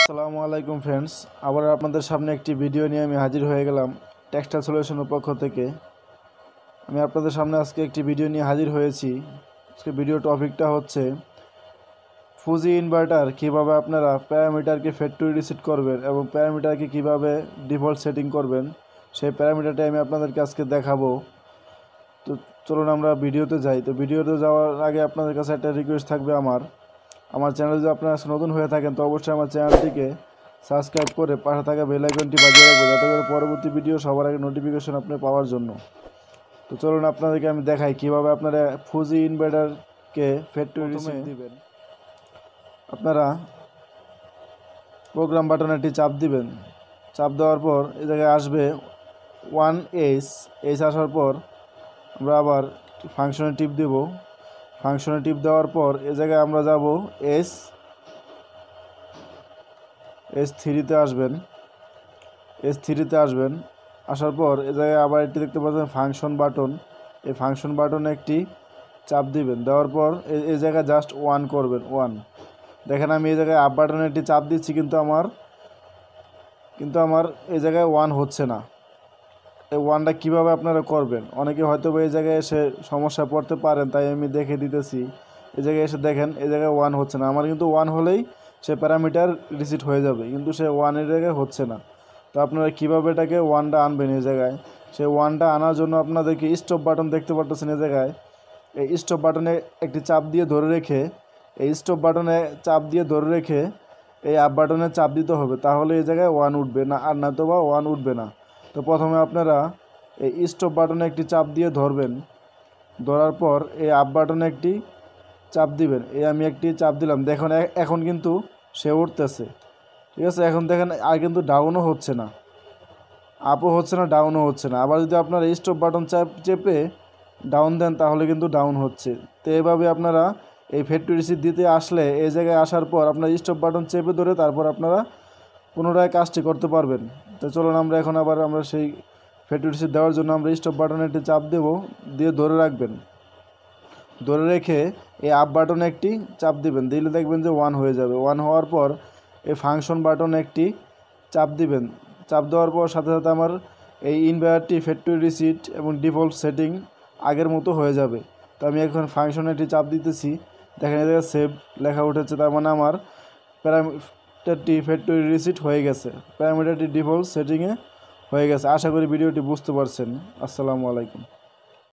আসসালামু আলাইকুম ফ্রেন্ডস, আবার আপনাদের সামনে একটি ভিডিও নিয়ে আমি হাজির হয়ে গেলাম টেক্সটাইল সলিউশনের পক্ষ থেকে। আমি আপনাদের সামনে আজকে একটি ভিডিও নিয়ে হাজির হয়েছি। আজকে ভিডিও টপিকটা হচ্ছে ফুজি ইনভার্টার কিভাবে আপনারা প্যারামিটারকে ফ্যাক্টরি রিসেট করবেন এবং প্যারামিটারকে কিভাবে ডিফল্ট সেটিং করবেন, সেই প্যারামিটারটা আমি আপনাদেরকে আজকে দেখাবো। তো চলুন আমরা ভিডিওতে যাই। তো ভিডিওতে যাওয়ার আগে আপনাদের কাছে একটা রিকোয়েস্ট থাকবে আমার চ্যানেল যদি আপনারা নতুন হয়ে থাকেন তো অবশ্যই আমার চ্যানেলটিকে সাবস্ক্রাইব করে পাশে থাকা বেল আইকনটি বাজিয়ে রাখবেন, যাতে করে পরবর্তী ভিডিও সবার আগে নোটিফিকেশন আপনি পাওয়ার জন্য। তো চলুন আপনাদেরকে আমি দেখাই কিভাবে আপনারা ফুজি ইনভার্টারকে ফ্যাক্টরি রিসেট দিবেন। আপনারা প্রোগ্রাম বাটনে একটি চাপ দিবেন। চাপ দেওয়ার পর এই জায়গায় আসবে 1H আসার পর আমরা আবার ফাংশনে টিপ দেব। ফাংশনে টিপ দেওয়ার পর এ জায়গায় আমরা যাব S3-তে আসবেন। S3-তে আসবেন, আসার পর এ জায়গায় আবার একটি দেখতে পাচ্ছেন ফাংশন বাটন। এই ফাংশন বাটনে একটি চাপ দিবেন। দেওয়ার পর এই জায়গায় জাস্ট 1 করবেন। 1 দেখেন আমি এই জায়গায় আপ বাটনে একটি চাপ দিচ্ছি, কিন্তু আমার এই জায়গায় 1 হচ্ছে না। এই 1টা কীভাবে আপনারা করবেন, অনেকে হয়তো এই জায়গায় এসে সমস্যায় পড়তে পারেন, তাই আমি দেখে দিতেছি। এই জায়গায় এসে দেখেন এই জায়গায় 1 হচ্ছে না। আমার কিন্তু 1 হলেই সে প্যারামিটার রিসেট হয়ে যাবে, কিন্তু সে 1-এর জায়গায় হচ্ছে না। তো আপনারা কীভাবে এটাকে 1টা আনবেন, এই জায়গায় সেই 1টা আনার জন্য আপনাদেরকে স্টপ বাটন দেখতে পাচ্ছেন। এই জায়গায় এই স্টপ বাটনে একটি চাপ দিয়ে ধরে রেখে এই আপ বাটনে চাপ দিতে হবে, তাহলে এই জায়গায় 1 উঠবে না, আর না তো বা 1 উঠবে না। তো প্রথমে আপনারা এই স্টপ বাটনে একটি চাপ দিয়ে ধরবেন। ধরার পর এই আপ বাটনে একটি চাপ দিবেন। আমি একটি চাপ দিলাম, দেখুন এখন কিন্তু সে উঠতেছে। ঠিক আছে, এখন দেখেন আর কিন্তু ডাউনও হচ্ছে না, আপও হচ্ছে না, ডাউনও হচ্ছে না। আবার যদি আপনারা স্টপ বাটন চেপে ডাউন দেন তাহলে কিন্তু ডাউন হচ্ছে। তো এইভাবে আপনারা এই ফ্যাক্টরি রিসেট দিতে আসলে এই জায়গায় আসার পর আপনার স্টপ বাটন চেপে ধরে তারপর আপনারা পুনরায় কাজটি করতে পারবেন। তো চলুন আমরা এখন আমরা সেই ফ্যাক্টরি রিসেট দেওয়ার জন্য আমরা স্টপ বাটনে একটি চাপ দেব, দিয়ে ধরে রাখবেন। ধরে রেখে এই আপ বাটনে একটি চাপ দিবেন, দিলে দেখবেন যে 1 হয়ে যাবে। 1 হওয়ার পর এই ফাংশন বাটনে একটি চাপ দিবেন। চাপ দেওয়ার পর সাথে সাথে আমার এই ইনভার্টারটি ফ্যাক্টরি রিসেট এবং ডিফল্ট সেটিং আগের মতো হয়ে যাবে। তো আমি এখন ফাংশনে একটি চাপ দিতেছি, দেখেন এই জায়গায় সেভ লেখা উঠেছে, তার মানে আমার প্যারামিটারটি ফ্যাক্টরি রিসেট হয়ে গেছে, প্যারামিটারটি ডিফল্ট সেটিংয়ে হয়ে গেছে। আশা করি ভিডিওটি বুঝতে পারছেন। আসসালামু আলাইকুম।